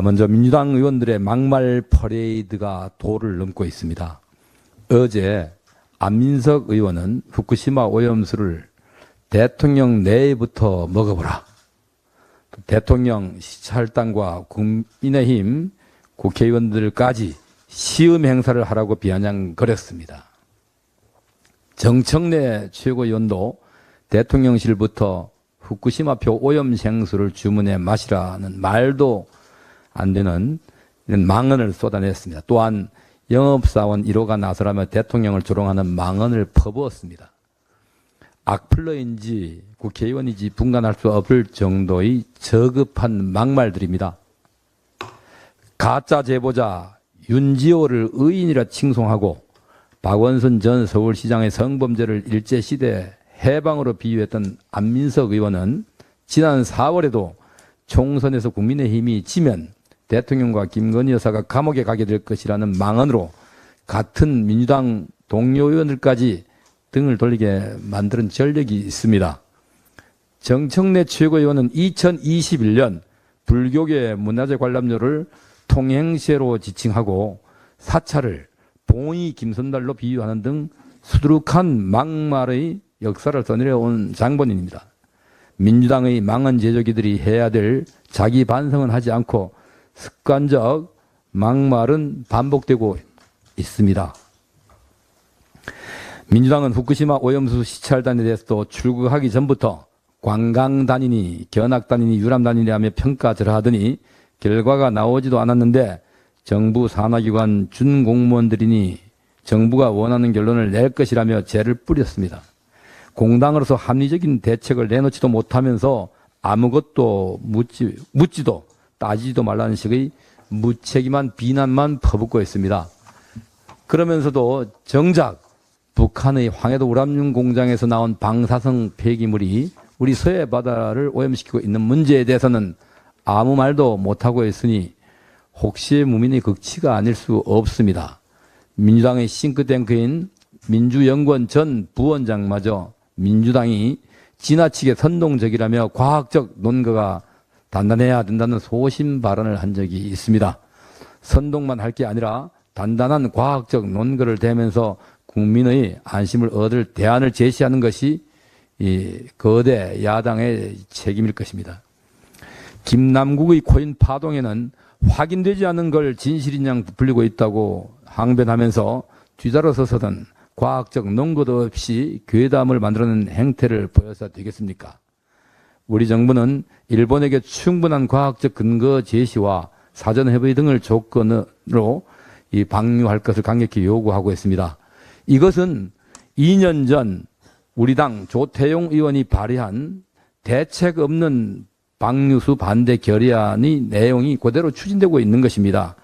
먼저 민주당 의원들의 막말 퍼레이드가 도를 넘고 있습니다. 어제 안민석 의원은 후쿠시마 오염수를 대통령 내부터 먹어보라. 대통령 시찰단과 국민의힘 국회의원들까지 시험 행사를 하라고 비아냥거렸습니다. 정청래 최고위원도 대통령실부터 후쿠시마표 오염생수를 주문해 마시라는 말도 안 되는 이런 망언을 쏟아냈습니다. 또한 영업사원 1호가 나서라며 대통령을 조롱하는 망언을 퍼부었습니다. 악플러인지 국회의원인지 분간할 수 없을 정도의 저급한 막말들입니다. 가짜 제보자 윤지호를 의인이라 칭송하고 박원순 전 서울시장의 성범죄를 일제시대 해방으로 비유했던 안민석 의원은 지난 4월에도 총선에서 국민의힘이 지면 대통령과 김건희 여사가 감옥에 가게 될 것이라는 망언으로 같은 민주당 동료 의원들까지 등을 돌리게 만드는 전력이 있습니다. 정청래 최고위원은 2021년 불교계 문화재 관람료를 통행세로 지칭하고 사찰을 봉이 김선달로 비유하는 등 수두룩한 막말의 역사를 써내려온 장본인입니다. 민주당의 망언 제조기들이 해야 될 자기 반성은 하지 않고 습관적 막말은 반복되고 있습니다. 민주당은 후쿠시마 오염수 시찰단에 대해서도 출국하기 전부터 관광단이니 견학단이니 유람단이니 평가절하하더니 결과가 나오지도 않았는데 정부 산하기관 준공무원들이니 정부가 원하는 결론을 낼 것이라며 죄를 뿌렸습니다. 공당으로서 합리적인 대책을 내놓지도 못하면서 아무것도 묻지도 따지지도 말라는 식의 무책임한 비난만 퍼붓고 있습니다. 그러면서도 정작 북한의 황해도 우람유 공장에서 나온 방사성 폐기물이 우리 서해 바다를 오염시키고 있는 문제에 대해서는 아무 말도 못하고 있으니 혹시의 무민의 극치가 아닐 수 없습니다. 민주당의 싱크탱크인 민주연구원 전 부원장마저 민주당이 지나치게 선동적이라며 과학적 논거가 단단해야 된다는 소신 발언을 한 적이 있습니다. 선동만 할 게 아니라 단단한 과학적 논거를 대면서 국민의 안심을 얻을 대안을 제시하는 것이 이 거대 야당의 책임일 것입니다. 김남국의 코인 파동에는 확인되지 않은 걸 진실인 양 부풀리고 있다고 항변하면서 뒤자로 서서든 과학적 논거도 없이 괴담을 만들어낸 행태를 보여서 되겠습니까? 우리 정부는 일본에게 충분한 과학적 근거 제시와 사전협의 등을 조건으로 방류할 것을 강력히 요구하고 있습니다. 이것은 2년 전 우리 당 조태용 의원이 발의한 대책 없는 방류수 반대 결의안의 내용이 그대로 추진되고 있는 것입니다.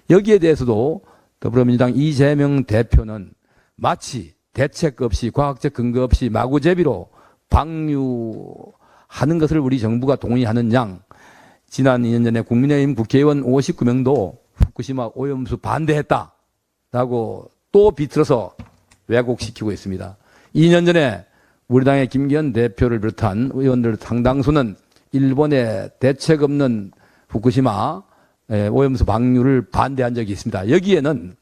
여기에 대해서도 더불어민주당 이재명 대표는 마치 대책 없이 과학적 근거 없이 마구제비로 방류하는 것을 우리 정부가 동의하는 양 지난 2년 전에 국민의힘 국회의원 59명도 후쿠시마 오염수 반대했다라고 또 비틀어서 왜곡시키고 있습니다. 2년 전에 우리 당의 김기현 대표를 비롯한 의원들 상당수는 일본의 대책 없는 후쿠시마 오염수 방류를 반대한 적이 있습니다. 여기에는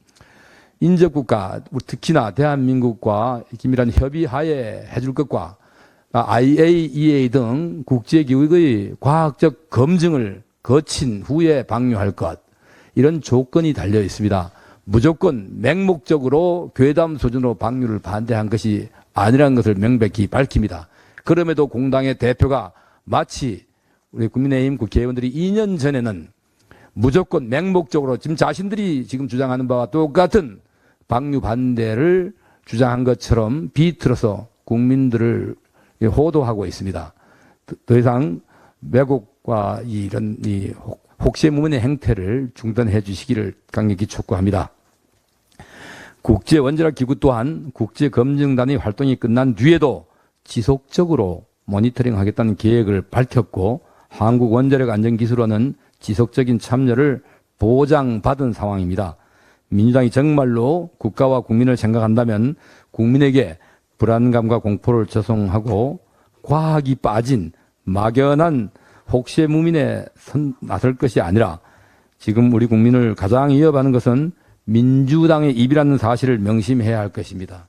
인접국가, 특히나 대한민국과 긴밀한 협의하에 해줄 것과 IAEA 등 국제기구의 과학적 검증을 거친 후에 방류할 것, 이런 조건이 달려 있습니다. 무조건 맹목적으로 괴담 수준으로 방류를 반대한 것이 아니라는 것을 명백히 밝힙니다. 그럼에도 공당의 대표가 마치 우리 국민의힘 국회의원들이 2년 전에는 무조건 맹목적으로 지금 자신들이 지금 주장하는 바와 똑같은 방류 반대를 주장한 것처럼 비틀어서 국민들을 호도하고 있습니다. 더 이상 왜곡과 이런 혹시무민의 행태를 중단해 주시기를 강력히 촉구합니다. 국제원자력 기구 또한 국제검증단의 활동이 끝난 뒤에도 지속적으로 모니터링하겠다는 계획을 밝혔고 한국원자력안전기술원은 지속적인 참여를 보장받은 상황입니다. 민주당이 정말로 국가와 국민을 생각한다면 국민에게 불안감과 공포를 조성하고 과학이 빠진 막연한 혹시무민에 나설 것이 아니라 지금 우리 국민을 가장 위협하는 것은 민주당의 입이라는 사실을 명심해야 할 것입니다.